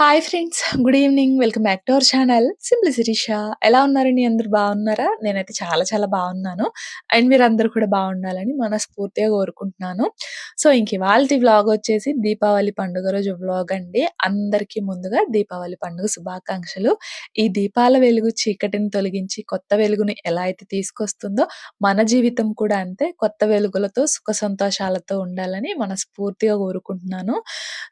Hi friends. Good evening. Welcome back to our channel simply Sirisha. ఎలా ఉన్నారండి? అందరూ బాగున్నారా? నేనైతే చాలా చాలా బాగున్నాను. అండ్ మీరందరూ కూడా బాగుండాలని మనస్ఫూర్తిగా కోరుకుంటున్నాను. సో, ఇంక ఇవాల్టి వ్లాగ్ వచ్చేసి దీపావళి పండుగ రోజు వ్లాగ్ అండి. అందరికీ ముందుగా దీపావళి పండుగ శుభాకాంక్షలు. ఈ దీపాల వెలుగు చీకటిని తొలగించి కొత్త వెలుగుని ఎలా అయితే తీసుకొస్తుందో, మన జీవితం కూడా అంతే కొత్త వెలుగులతో, సుఖ సంతోషాలతో ఉండాలని మనస్ఫూర్తిగా కోరుకుంటున్నాను.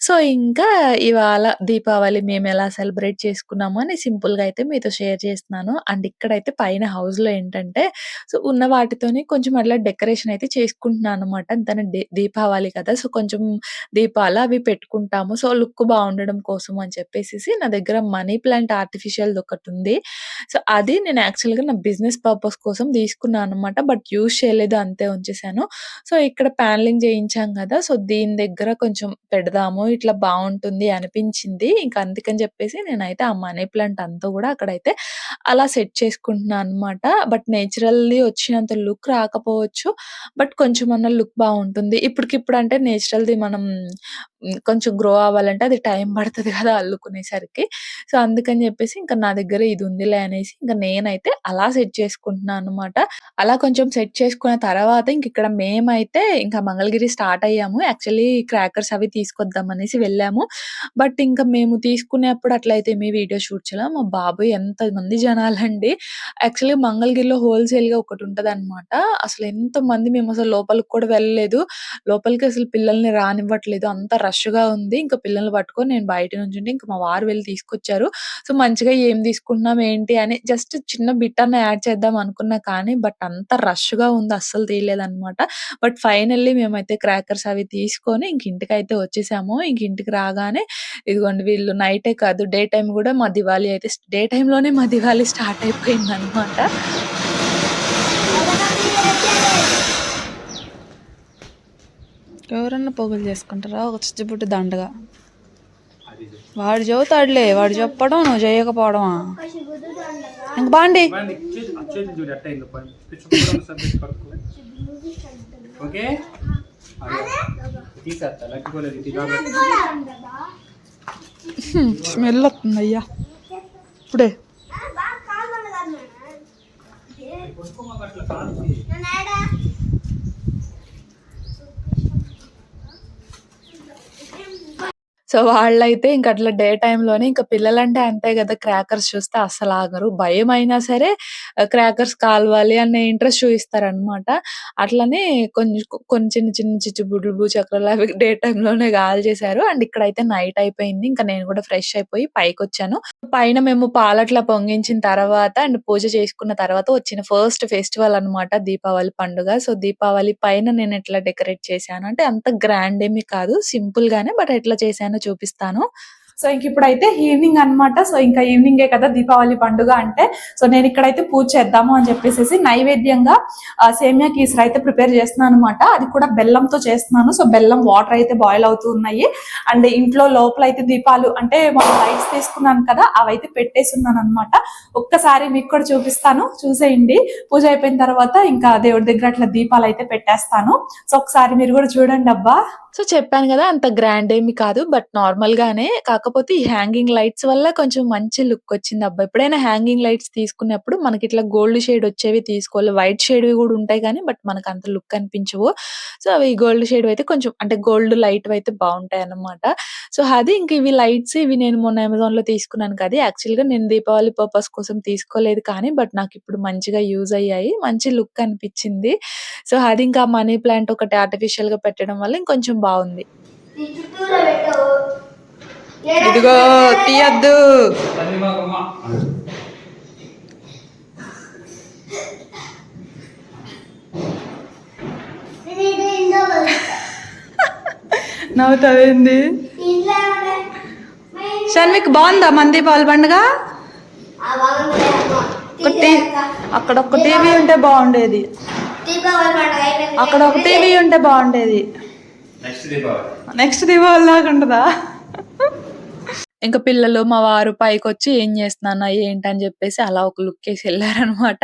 సో, ఇంకా ఇవాళ దీపావళి మేమెలా సెలబ్రేట్ చేసుకున్నాము అని సింపుల్‌గా అయితే మీతో షేర్ చేస్తున్నాను. అండ్ ఇక్కడైతే పైన హౌస్‌లో ఏంటంటే, సో, ఉన్న వాటితోని కొంచెం అట్లా డెకరేషన్ అయితే చేసుకుంటున్నాననమాట. తను దీపావళి కదా! సో, కొంచెం దీపాలు అవి పెట్టుకుంటాము. సో, లుక్ బావుండడం కోసం అని చెప్పేసేసి నా దగ్గర మనీ ప్లాంట్ ఆర్టిఫిషియల్‌దొకటుంది. సో, అది నేను యాక్చువల్‌గా నా బిజినెస్ పర్పస్ కోసం తీసుకున్నా అనమాట. బట్ యూజ్ చేయలేదు, అంతే ఉంచేసాను. సో, ఇక్కడ ప్యానెలింగ్ చేయించాం గదా! సో, దీని దగ్గర కొంచెం పెడదాము, ఇట్లా బావుంటుంది అనిపించింది. ఇంక అందుకని చెప్పేసి నేనైతే ఆ మనీ ప్లాంట్ అంతా గూడా అక్కడైతే అలా సెట్ చేసుకుంటున్నా అనమాట. బట్ నేచురల్లీ వచ్చినంత లుక్ రాకపోవచ్చు. బట్ కొంచెమన్నా లుక్ బావుంటుంది. ఇప్పటికిప్పుడు అంటే నేచురల్‌ది మనం కొంచెం గ్రో అవ్వాలంటే అది టైం పడతది గదా! అల్లుకునేసరికి. సో, అందుకని జెప్పేసి ఇంక నా దగ్గర ఇది ఉందిలే అనేసి ఇంక నేనైతే అలా సెట్ చేసుకుంటున్నా అనమాట. అలా కొంచెం సెట్ చేసుకున్న తర్వాత ఇంకిక్కడ మేమైతే ఇంకా మంగళగిరి స్టార్ట్ అయ్యాము. యాక్చువల్లీ క్రాకర్స్ అవి తీసుకొద్దాం అనేసి వెళ్ళాము. బట్ ఇంకా మేము తీసుకునేప్పుడు అట్లయితే మీ వీడియో షూట్ చేయలా. మా బాబోయ్! ఎంతమంది జనాలండి. యాక్చువల్లీ మంగళగిరిలో హోల్‌సేల్‌గా ఒకటుంటదనమాట. అసలు ఎంతమంది మేమసలు లోపలికి కూడా వెళ్ళలేదు. లోపలికి అసలు పిల్లల్ని రానివ్వట్లేదు. అంత రష్‌గా ఉంది. ఇంకా పిల్లల్ని పట్టుకొని నేను బయట నుంచుంటే ఇంక మా వారు వెళ్లి తీసుకొచ్చారు. సో, మంచిగా ఏం తీసుకుంటున్నాం ఏంటి అని జస్ట్ చిన్న బిట్ అన్నా యాడ్ చేద్దాం అనుకున్నా కానీ, బట్ అంత రష్‌గా ఉంది. అస్సలు తీయలేదనమాట. బట్ ఫైనల్లీ మేమైతే క్రాకర్స్ అవి తీసుకొని ఇంక ఇంటికైతే వచ్చేసాము. ఇంక ఇంటికి రాగానే ఇదిగోండి వీళ్ళు నైటే కాదు డే టైమ్ గూడా మా దివాళీ అయితే డే టైమ్‌లోనే మా దివాళీ స్టార్ట్ అయిపోయిందనమాట. ఎవరన్నా పోగులు చేసుకుంటారా ఒక చిచ్చుబుడ్డి దండగా? వాడు చెబుతాడులే, వాడు చెప్పడం నువ్వు చేయకపోవడమా? ఇంక బాండి స్మెల్ వస్తుంది అయ్యా ఇప్పుడే. సో, వాళ్ళైతే ఇంక అట్లా డే టైమ్‌లోనే ఇంక పిల్లలంటే అంతే గదా! క్రాకర్స్ చూస్తే అస్సలాగరు. భయమైనా సరే క్రాకర్స్ కాలవాలి అనే ఇంట్రెస్ట్ చూయిస్తారనమాట. అట్లనే కొన్ని చిన్న చిన్న చిచ్చుబుడ్లు, భూచక్రాలు అవి డే టైమ్‌లోనే కాల్చేశారు. అండ్ ఇక్కడైతే నైట్ అయిపోయింది. ఇంక నేను కూడా ఫ్రెష్ అయిపోయి పైకొచ్చాను. పైన మేము పాలట్లా పొంగించిన తర్వాత అండ్ పూజ చేసుకున్న తర్వాత వచ్చిన ఫస్ట్ ఫెస్టివల్ అనమాట దీపావళి పండుగ. సో, దీపావళి పైన నేను ఎట్లా డెకరేట్ చేశాను అంటే అంత గ్రాండ్ ఏమి కాదు. సింపుల్ గానే బట్ ఎట్లా చేశానో చూపిస్తాను. సో, ఇంకిప్పుడైతే ఈవినింగ్ అనమాట. సో, ఇంకా ఈవినింగే కదా దీపావళి పండుగ అంటే. సో, నేను ఇక్కడైతే పూజ చేద్దాము అని చెప్పేసి నైవేద్యంగా సేమియా కీసర అయితే ప్రిపేర్ చేస్తున్నాను అనమాట. అది కూడా బెల్లంతో చేస్తున్నాను. సో, బెల్లం వాటర్ అయితే బాయిల్ అవుతూ ఉన్నాయి. అండ్ ఇంట్లో లోపల అయితే దీపాలు అంటే మనం లైట్స్ తీసుకున్నాను కదా, అవైతే పెట్టేసి ఉన్నాను అనమాట. ఒక్కసారి మీకు కూడా చూపిస్తాను, చూసేయండి. పూజ అయిపోయిన తర్వాత ఇంకా దేవుడి దగ్గర అట్లా దీపాలు అయితే పెట్టేస్తాను. సో, ఒకసారి మీరు కూడా చూడండి అబ్బా. సో, చెప్పాను గదా! అంత గ్రాండ్ ఏమి కాదు. బట్ నార్మల్‌గానే. కాకపోతే ఈ హ్యాంగింగ్ లైట్స్ వల్ల కొంచెం మంచి లుక్ వచ్చిందబ్బా. ఎప్పుడైనా హ్యాంగింగ్ లైట్స్ తీసుకున్నప్పుడు మనకిట్లా గోల్డ్ షేడ్ వచ్చేవి తీసుకోవాలి. వైట్ షేడ్‌వి గూడా ఉంటాయి గానీ, బట్ మనకంత లుక్ అనిపించవు. సో, అవి గోల్డ్ షేడ్‌వయితే కొంచెం అంటే గోల్డ్ లైట్‌వయితే బావుంటాయన్నమాట. సో, అది ఇంక ఇవి లైట్స్ ఇవి నేను మొన్న అమెజాన్‌లో తీసుకున్నాను కదా! యాక్చువల్‌గా నేను దీపావళి పర్పస్ కోసం తీసుకోలేదు కానీ, బట్ నాకిప్పుడు మంచిగా యూజ్ అయ్యాయి. మంచి లుక్ అనిపిచ్చింది. సో, అది ఇంకా మనీ ప్లాంట్ ఒకటి ఆర్టిఫిషియల్‌గా పెట్టడం వల్ల ఇంకొంచెం బావుంది. ఇదిగో తీయద్దు. నవ్వుతావేంది? షన్విక్ బాగుందా మంది పాలు పండుగ? అక్కడ ఒక టీవీ ఉంటే బాగుండేది. అక్కడ ఒక టీవీ ఉంటే బాగుండేది. నెక్స్ట్ దీపావళి లాగా ఉండదా? ఇంక పిల్లలు, మా వారు పైకొచ్చి "ఏం చేస్తున్నాన్న? ఏంటి?" అని జెప్పేసి అలా ఒక లుక్కేసి ఎళ్లారనమాట.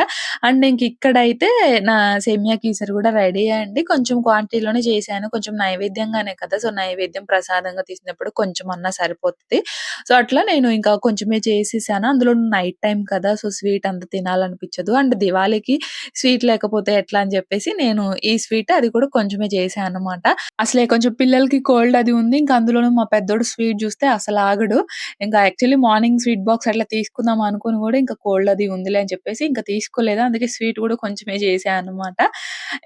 అండ్ ఇంకిక్కడైతే నా సేమియా కీసరి గూడా రెడీ అండి. కొంచెం క్వాంటిటీలోనే చేశాను. కొంచెం నైవేద్యంగానే కదా! సో, నైవేద్యం ప్రసాదంగా తీసినప్పుడు కొంచెమన్నా సరిపోతది. సో, అట్లా నేను ఇంకా కొంచెమే చేసేసాను. అందులో నైట్ టైమ్ కదా! సో, స్వీట్ అంత తినాలనిపిచ్చదు. అండ్ దివాళీకి స్వీట్ లేకపోతే ఎట్లా అని జెప్పేసి నేను ఈ స్వీట్ అది కూడా కొంచెమే చేశా అనమాట. అసలే కొంచెం పిల్లలకి కోల్డ్ అది ఉంది. ఇంక అందులోనూ మా పెద్దోడు స్వీట్ జూస్తే అసలాగడు. ఇంకా యాక్చువల్లీ మార్నింగ్ స్వీట్ బాక్స్ అట్లా తీసుకుందాం అనుకోని గూడా ఇంకా కోల్డ్ అది ఉందిలే అని చెప్పేసి ఇంకా తీసుకోలేదు. అందుకే స్వీట్ గూడా కొంచెమే చేశా అనమాట.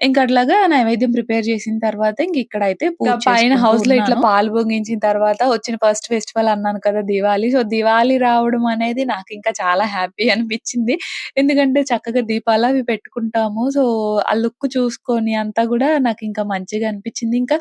ఇంక అట్లాగా నైవేద్యం ప్రిపేర్ చేసిన తర్వాత ఇంక ఇక్కడైతే పూజ పైన హౌస్‌లో ఇట్లా పాలు పొంగించిన తర్వాత వచ్చిన ఫస్ట్ ఫెస్టివల్ అన్నాను కదా! దివాళీ. సో, దివాళీ రావడం అనేది నాకింకా చాలా హ్యాపీ అనిపిచ్చింది. ఎందుకంటే చక్కగా దీపాలవి పెట్టుకుంటాము. సో, ఆ లుక్ చూసుకొని అంతా గూడా నాకింకా మంచిగా అనిపిచ్చింది. ఇంకా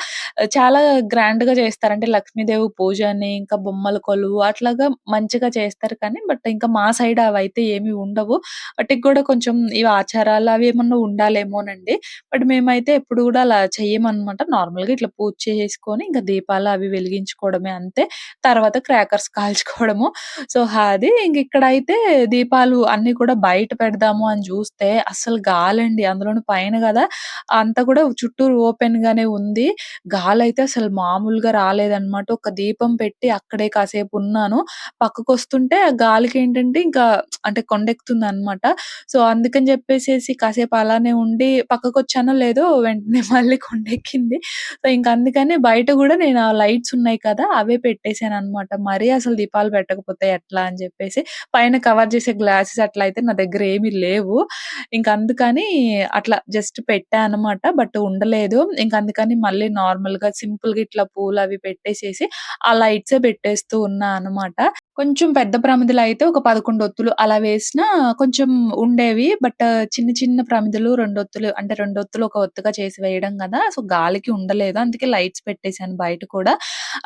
చాలా గ్రాండ్‌గా చేస్తారు. అంటే లక్ష్మీదేవి పూజ అని, ఇంకా బొమ్మల కొలువు అట్లాగా మంచిగా చేస్తారు కానీ, బట్ ఇంకా మా సైడ్ అవైతే ఏమి ఉండవు. వాటికి గూడా కొంచెం ఇవి ఆచారాలు అవి ఏమన్నా ఉండాలేమోనండి. బట్ మేమైతే ఎప్పుడు గూడా అలా చెయ్యమనమాట. నార్మల్‌గా ఇట్లా పూజ చేసేసుకొని, ఇంకా దీపాలు అవి వెలిగించుకోవడమే అంతే. తర్వాత క్రాకర్స్ కాల్చుకోవడము. సో, అది ఇంకిక్కడైతే దీపాలు అన్నీ కూడా బయట పెడదాము అని జూస్తే అస్సలు గాలండి. అందులోను పైన గదా! అంతా కూడా చుట్టూరు ఓపెన్‌గానే ఉంది. గాలైతే అసలు మామూలుగా రాలేదనమాట. ఒక దీపం పెట్టి అక్కడే కాసేపున్నాను. పక్కకొస్తుంటే ఆ గాలికేంటంటే ఇంకా అంటే కొండెక్కుతుందనమాట. సో, అందుకని జెప్పేసేసి కాసేపు అలానే ఉండి పక్కకొచ్చానో లేదో వెంటనే మళ్ళీ కొండెక్కింది. సో, ఇంక అందుకని బయట గూడా నేను ఆ లైట్స్ ఉన్నాయి కదా! అవే పెట్టేసాననమాట. మరీ అసలు దీపాలు పెట్టకపోతే ఎట్లా అని జెప్పేసి పైన కవర్ జేసే గ్లాసెస్ అట్లయితే నా దగ్గర ఏమి లేవు. ఇంక అందుకని అట్లా జస్ట్ పెట్టా అనమాట. బట్ ఉండలేదు. ఇంక అందుకని మళ్ళీ నార్మల్‌గా సింపుల్‌గా ఇట్లా పూలవి పెట్టేసేసి ఆ లైట్సే పెట్టేస్తూ ఉన్నా అనమాట. కొంచెం పెద్ద ప్రమిదలో అయితే ఒక 11 ఒత్తులు అలా వేసినా కొంచెం ఉండేవి. బట్ చిన్న చిన్న ప్రమిదలు 2 ఒత్తులు అంటే 2 ఒత్తులు ఒక ఒత్తుగా చేసి వేయడం గదా! సో, గాలికి ఉండలేదు. అందుకే లైట్స్ పెట్టేసాను బయట కూడా.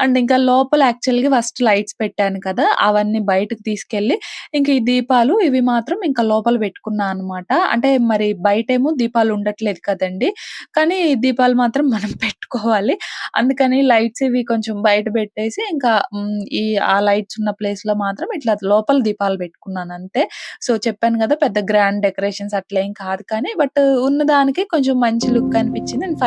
అండ్ ఇంకా లోపల యాక్చువల్‌గా ఫస్ట్ లైట్స్ పెట్టాను కదా! అవన్నీ బయటకి తీసుకెళ్ళి ఇంక ఈ దీపాలు ఇవి మాత్రం ఇంకా లోపల పెట్టుకున్నా అనమాట. అంటే మరి బయటేమో దీపాలు ఉండట్లేదు కదండీ! కానీ దీపాలు మాత్రం మనం పెట్టుకోవాలి. అందుకని లైట్స్ ఇవి కొంచెం బయట పెట్టేసి ఇంకా ఆ లైట్స్ ఉన్న ప్లేస్‌లో మాత్రం ఇట్లా లోపల దీపాలు పెట్టుకున్నానంతే. సో, చెప్పాను గదా! పెద్ద గ్రాండ్ డెకరేషన్స్ అట్లేం కాదు కానీ, బట్ ఉన్నదానికే కొంచెం మంచి లుక్ అనిపిచ్చింది. అండ్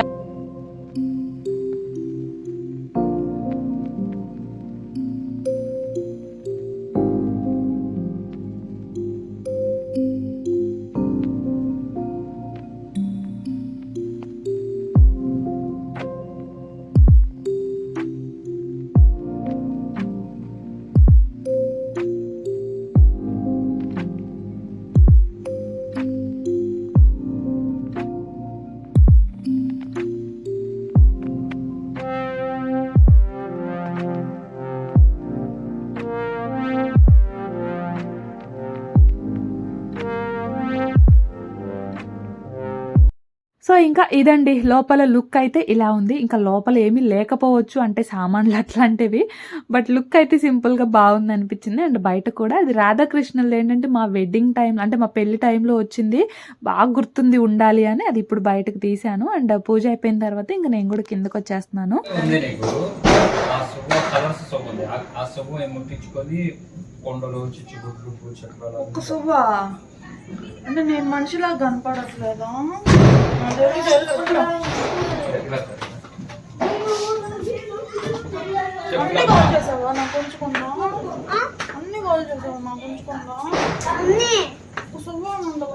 సో, ఇంకా ఇదండి. లోపల లుక్ అయితే ఇలా ఉంది. ఇంకా లోపల ఏమీ లేకపోవచ్చు అంటే సామాన్లు అట్లాంటివి. బట్ లుక్ అయితే సింపుల్‌గా బావుందనిపించింది. అండ్ బయట కూడా అది రాధాకృష్ణులదేంటంటే మా వెడ్డింగ్ టైమ్‌లో అంటే మా పెళ్లి టైమ్‌లో వచ్చింది. బాగా గుర్తుంది ఉండాలి అని అది ఇప్పుడు బయటకి తీశాను. అండ్ పూజ అయిపోయిన తర్వాత ఇంక నేను గూడా కిందకొచ్చేస్తున్నాను. ఉంది నీకు ఆ సువ్వ కలర్స్ సువ్వ ఉంది ఆ సువ్వ ముట్టించుకొని కొండలు చిచ్చుగుడ్లు పూచెట్లు ఒక్క సువ్వా అంటే నేను మనిషిలా కనపడట్లేదా? అన్ని కాల్ చేసావా నాకు ఉంచుకుందా? అన్ని కాల్ చేసావా నాకు ఉంచుకుందా? ఒక సువ్వా ఉండదు.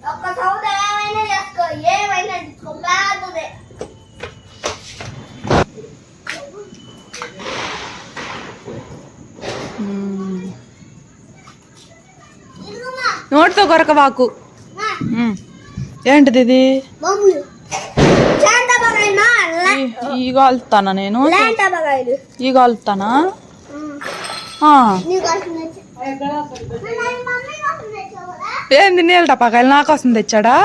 ఒక్క సౌద ఏమైనా చేసుకో ఏమైనా తీసుకో బాగుంది. నోటితో కొరకవాకు. ఏంటిది ఇది? ఈ కాలుతానా నేను? ఈ కాలుతానా? ఏంది నీళ్ళ టపాకాయలు నా కోసం తెచ్చాడా?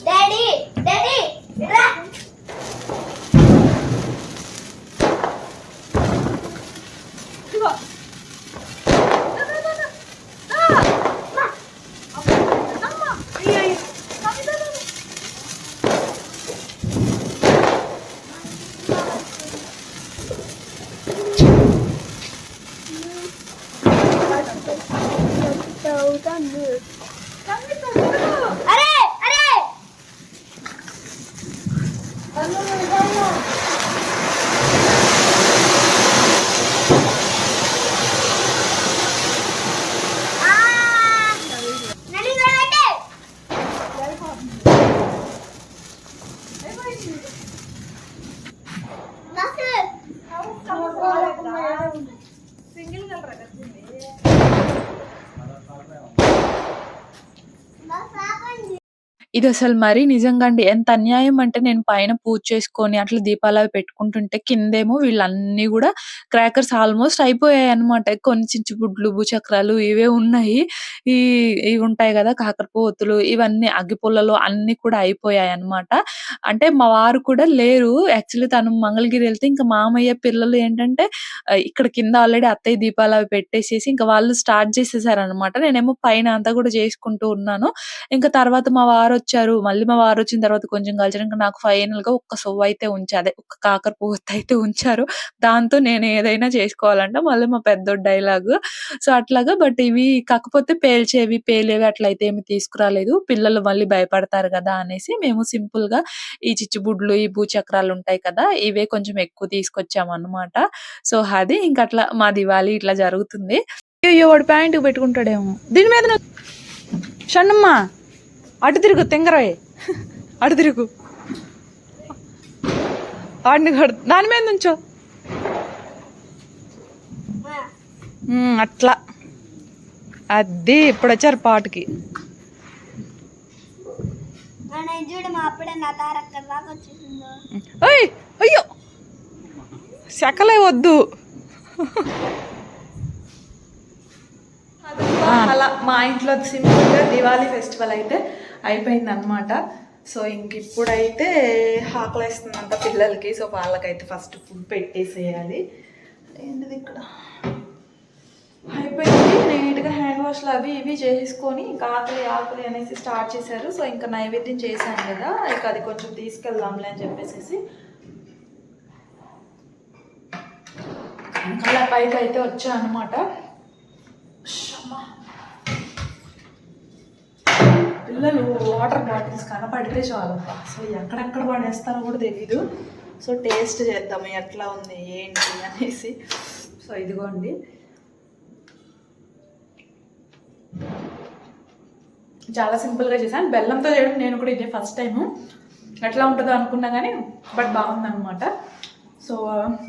డాడీ డాడీ రా ఇదిగో. దా, దా, దా, దా. దా. అమ్మ. అయ్య, అయ్య. మమ్మీ, దా, దా, దా. మమ్మీ, దా, దా. అరే అరే నన్ను చూడండి సింగిల్ కలర్ వచ్చింది. ఇది అసలు మరీ నిజంగా అండి. ఎంత అన్యాయం అంటే నేను పైన పూజ చేసుకొని అట్లా దీపాలవి పెట్టుకుంటుంటే కిందేమో వీళ్ళన్నీ గూడా క్రాకర్స్ ఆల్మోస్ట్ అయిపోయాయన్నమాట. కొన్ని చించుబుడ్లు, భూచక్రాలు ఇవే ఉన్నాయి. ఈ ఇవి ఉంటాయి గదా! కాకరపోతులు ఇవన్నీ అగ్గిపుల్లలు అన్నీ కూడా అయిపోయాయన్నమాట. అంటే మా వారు కూడా లేరు. యాక్చువల్లీ తను మంగళగిరి ఎళ్తే ఇంక మామయ్య పిల్లలు ఏంటంటే ఇక్కడ కింద ఆల్రెడీ అత్తయ్య దీపాలవి పెట్టేసేసి ఇంక వాళ్ళు స్టార్ట్ చేసేసారన్నమాట. నేనేమో పైన అంతా గూడా చేసుకుంటూ ఉన్నాను. ఇంక తర్వాత మా వారొచ్చారు. మళ్ళీ మా వారొచ్చిన తర్వాత కొంచెం కలిసినాక నాకు ఫైనల్‌గా ఒక్క సువ్వయితే అదే ఒక్క కాకర పువ్వొత్తయితే ఉంచారు. దాంతో నేను ఏదైనా చేసుకోవాలంట. మళ్ళీ మా పెద్దోడి డైలాగు. సో, అట్లాగా బట్ ఇవి కాకపోతే పేల్చేవి, పేలేవి అట్లయితే ఏమి తీసుకురాలేదు. పిల్లలు మళ్ళీ భయపడతారు గదా! అనేసి మేము సింపుల్‌గా ఈ చిచ్చుబుడ్లు, ఈ భూచక్రాలుంటాయి కదా! ఇవే కొంచెం ఎక్కువ తీసుకొచ్చామన్నమాట. సో, అది ఇంకట్లా మా దివాళీ ఇట్లా జరుగుతుంది. అయ్యయ్యో! వాడు ప్యాంటుకి పెట్టుకుంటాడేమో. దీని మీద షణ్ణమ్మ అటు తిరుగు తింగరవే అటు తిరుగు ఆడిని దాని మీద నుంచో అట్లా అది ఇప్పుడు వచ్చారు పాటకి. చూడు మా అప్పుడే నా తారక్క దాకా వచ్చేసిందో. ఓయ్ అయ్యో శకలే వద్దు. అలా మా ఇంట్లో సింపుల్గా దివాళీ ఫెస్టివల్ అయితే అయిపోయిందనమాట. సో ఇంక ఇప్పుడైతే ఆకలేస్తుందంట పిల్లలకి. సో వాళ్ళకైతే ఫస్ట్ ఫుడ్ పెట్టేసేయాలి. ఏంటిది ఇక్కడ అయిపోయింది. నీట్గా హ్యాండ్ వాష్లు అవి ఇవి చేసుకొని ఇంకా ఆకలి అనేసి స్టార్ట్ చేశారు. సో ఇంకా నైవేద్యం చేశాను కదా, ఇక అది కొంచెం తీసుకెళ్దాంలే అని చెప్పేసి ఇంకా అలా పైకి అయితే వచ్చా అనమాట. పిల్లలు వాటర్ బాటిల్స్ కనపడితే చాలు అసలు ఎక్కడెక్కడ పడేస్తారో కూడా తెలీదు. సో టేస్ట్ చేద్దాము ఎట్లా ఉంది ఏంటి అనేసి. సో ఇదిగోండి చాలా సింపుల్గా చేశాను. బెల్లంతో చేయడం నేను కూడా ఇదే ఫస్ట్ టైము. ఎట్లా ఉంటుందో అనుకున్నా కానీ బట్ బాగుందన్నమాట. సో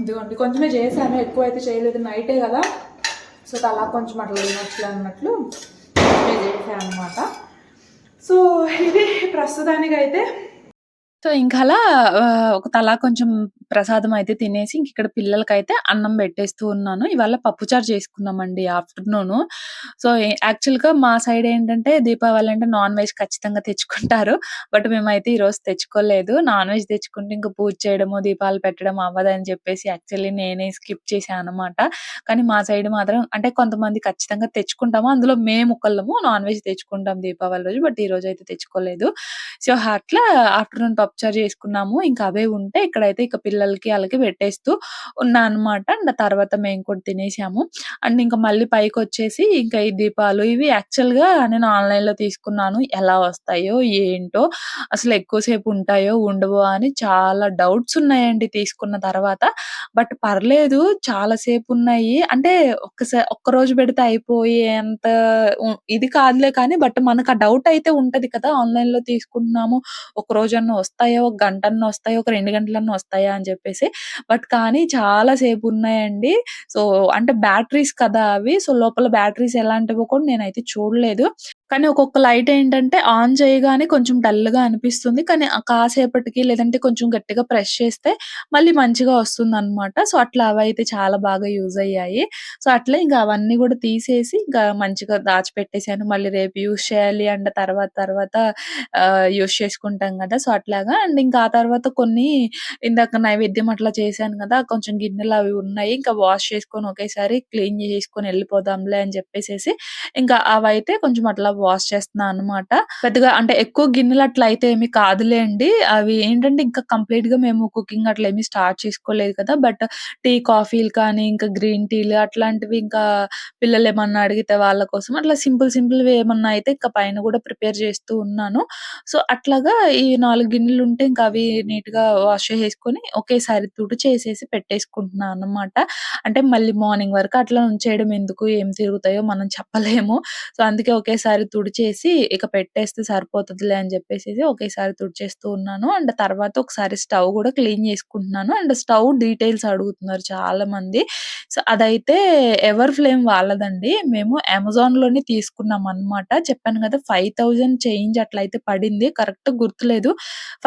ఇదిగోండి కొంచెమే చేశాను, ఎక్కువ అయితే చేయలేదు. నైటే కదా, సో అలా కొంచెం అట్లా తినొచ్చులే అన్నట్లు చేశాను అనమాట. సో ఇది ప్రస్తుతానికి అయితే సో ఇంకా అలా ఒక తలా కొంచెం ప్రసాదం అయితే తినేసి ఇంక ఇక్కడ పిల్లలకైతే అన్నం పెట్టేస్తూ ఉన్నాను. ఇవాళ పప్పుచారు చేసుకున్నామండి ఆఫ్టర్నూన్. సో యాక్చువల్‌గా మా సైడ్ ఏంటంటే దీపావళి అంటే నాన్ వెజ్ ఖచ్చితంగా తెచ్చుకుంటారు. బట్ మేమైతే ఈరోజు తెచ్చుకోలేదు. నాన్ వెజ్ తెచ్చుకుంటే ఇంక పూజ చేయడము, దీపాలు పెట్టడం అవ్వదని చెప్పేసి యాక్చువల్లీ నేనే స్కిప్ చేశాను అనమాట. కానీ మా సైడ్ మాత్రం అంటే కొంతమంది ఖచ్చితంగా తెచ్చుకుంటాము. అందులో మేము ఒకళ్ళము నాన్ వెజ్ తెచ్చుకుంటాం దీపావళి రోజు. బట్ ఈ రోజు అయితే తెచ్చుకోలేదు. సో అట్లా ఆఫ్టర్‌నూన్ పప్పుచారు చేసుకున్నాము. ఇంకా అవే ఉంటే ఇక్కడైతే ఇక పిల్లలకి ఆళ్ళకి పెట్టేస్తూ ఉన్నా అనమాట. అండ్ తర్వాత మేము కూడా తినేసాము. అండ్ ఇంకా మళ్ళీ పైకొచ్చేసి ఇంకా ఈ దీపాలు ఇవి యాక్చువల్‌గా నేను ఆన్‌లైన్‌లో తీసుకున్నాను. ఎలా వస్తాయో ఏంటో, అసలు ఎక్కువ సేపు ఉంటాయో ఉండవో అని చాలా డౌట్స్ ఉన్నాయండి తీసుకున్న తర్వాత. బట్ పర్లేదు చాలా సేపు ఉన్నాయి. అంటే ఒక్కరోజు పెడితే అయిపోయేంత ఇది కాదులే కానీ బట్ మనకు ఆ డౌట్ అయితే ఉంటది కదా! ఆన్‌లైన్‌లో తీసుకుంటున్నాము. ఒక రోజన్నా వస్తాయా? ఒక గంటన్నా వస్తాయా? ఒక 2 గంటలన్నా వస్తాయా? అని చెప్పేసి. బట్ కానీ చాలా సేపున్నాయండి. సో, అంటే బ్యాటరీస్ కదా అవి. సో, లోపల బ్యాటరీస్ ఎలాంటివో కూడా నేనైతే చూడలేదు. కానీ ఒక్కొక్క లైట్ ఏంటంటే ఆన్ చేయగానే కొంచెం డల్‌గా అనిపిస్తుంది. కానీ కాసేపటికి లేదంటే కొంచెం గట్టిగా ప్రెస్ చేస్తే మళ్ళీ మంచిగా వస్తుందనమాట. సో, అట్లా అవైతే చాలా బాగా యూజ్ అయ్యాయి. సో, అట్లే ఇంకా అవన్నీ గూడా తీసేసి ఇంకా మంచిగా దాచిపెట్టేసాను. మళ్ళీ రేపు యూజ్ చేయాలి అంటే తర్వాత యూజ్ చేసుకుంటాం గదా! సో, అట్లాగా అండ్ ఇంకా ఆ తర్వాత కొన్ని ఇందాక నైవేద్యం అట్లా చేశాను గదా! కొంచెం గిన్నెలు అవి ఉన్నాయి. ఇంకా వాష్ చేసుకొని ఒకేసారి క్లీన్ చేసుకొని ఎళ్ళిపోదాంలే అని చెప్పేసేసి ఇంకా అవైతే కొంచెం అట్లా వాష్ చేస్తున్నా అనమాట. పెద్దగా అంటే ఎక్కువ గిన్నెలు అట్లా అయితే ఏమి కాదులేండి. అవి ఏంటంటే ఇంకా కంప్లీట్‌గా మేము కుకింగ్ అట్లా ఏమి స్టార్ట్ చేసుకోలేదు కదా! బట్ టీ, కాఫీలు కానీ ఇంకా గ్రీన్ టీలు అట్లాంటివి ఇంకా పిల్లలేమన్నా అడిగితే వాళ్ళ కోసం అట్లా సింపుల్‌వి ఏమన్నా అయితే ఇంకా పైన గూడా ప్రిపేర్ చేస్తూ ఉన్నాను. సో, అట్లాగా ఈ 4 గిన్నెలుంటే ఇంకా అవి నీట్‌గా వాష్ చేసేసుకొని ఒకేసారి తుడిచేసేసి పెట్టేసుకుంటున్నా అన్నమాట. అంటే మళ్ళీ మార్నింగ్ వరకు అట్లా ఉంచేయడం ఎందుకు, ఏం తిరుగుతాయో మనం చెప్పలేము. సో, అందుకే ఒకేసారి తుడిచేసి ఇక పెట్టేస్తే సరిపోతదిలే అని జెప్పేసేసి ఒకేసారి తుడిచేస్తూ ఉన్నాను. అండ్ తర్వాత ఒకసారి స్టవ్ గూడా క్లీన్ చేసుకుంటున్నాను. అండ్ స్టవ్ డీటెయిల్స్ అడుగుతున్నారు చాలామంది. సో, అదైతే ఎవర్ ఫ్లేమ్ వాళ్ళదండి. మేము అమెజాన్‌లోనే తీసుకున్నామనమాట. చెప్పాను గదా! 5000 చేంజ్ అట్లయితే పడింది. కరెక్ట్‌గా గుర్తులేదు.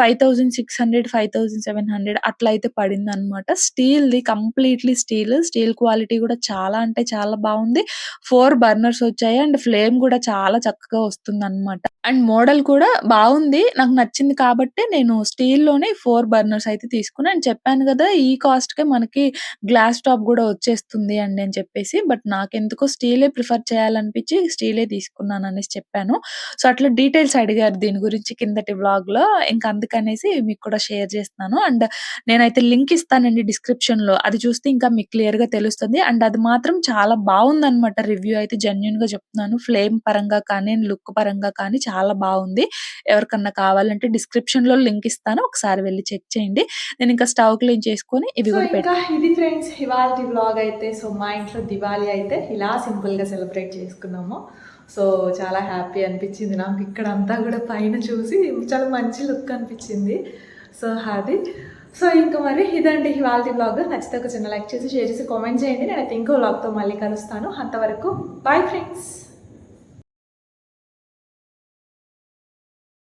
5600, 5700 అట్లా అయితే పడిందనమాట. స్టీల్‌ది కంప్లీట్‌లీ స్టీల్. స్టీల్ క్వాలిటీ గూడా చాలా అంటే చాలా బావుంది. 4 బర్నర్స్ వచ్చాయి. అండ్ ఫ్లేమ్ గూడా చాలా చక్కగా వస్తుందనమాట. అండ్ మోడల్ కూడా బావుంది. నాకు నచ్చింది కాబట్టే నేను స్టీల్‌లోనే 4 బర్నర్స్ అయితే తీసుకున్నా. అండ్ చెప్పాను గదా! ఈ కాస్ట్‌కే మనకి గ్లాస్ టాప్ గూడా వచ్చేస్తుంది అండి అని చెప్పేసి. బట్ నాకెందుకో స్టీలే ప్రిఫర్ చేయాలనిపించి స్టీలే తీసుకున్నాననేసి చెప్పాను. సో, అట్లా డీటెయిల్స్ అడిగారు దీని గురించి కిందటి వ్లాగ్‌లో. ఇంక అందుకనేసి మీకు కూడా షేర్ చేస్తున్నాను. అండ్ నేనైతే లింక్ ఇస్తానండి డిస్క్రిప్షన్‌లో. అది చూస్తే ఇంకా మీకు క్లియర్‌గా తెలుస్తది. అండ్ అది మాత్రం చాలా బావుందనమాట. రివ్యూ అయితే జెన్యూన్‌గా చెప్తున్నాను. ఫ్లేమ్ పరంగా కానీ, లుక్ పరంగా కానీ చాలా బావుంది. ఎవరికన్నా కావాలంటే డిస్క్రిప్షన్‌లో లింక్ ఇస్తాను. ఒకసారి వెళ్లి చెక్ చేయండి. నేనింకా స్టవ్ క్లీన్ చేసుకొని ఇవి సో కూడా ఇంకా ఇది ఫ్రెండ్స్ ఇవాల్టి వ్లాగ్ అయితే. సో మా ఇంట్లో దివాళీ అయితే ఇలా సింపుల్‌గా సెలబ్రేట్ చేసుకున్నాము. సో చాలా హ్యాపీ అనిపించింది నాకు. ఇక్కడంతా కూడా పైన చూసి చాలా మంచి లుక్ అనిపించింది. సో అది. సో ఇంకా మరి ఇదండి ఇవాల్టి వ్లాగ్. నచ్చితే ఒక చిన్న లైక్ చేసి, షేర్ చేసి, కామెంట్ చేయండి. నేనైతే ఇంకో వ్లాగ్‌తో మళ్ళీ కలుస్తాను. అంతవరకు బాయ్ ఫ్రెండ్స్.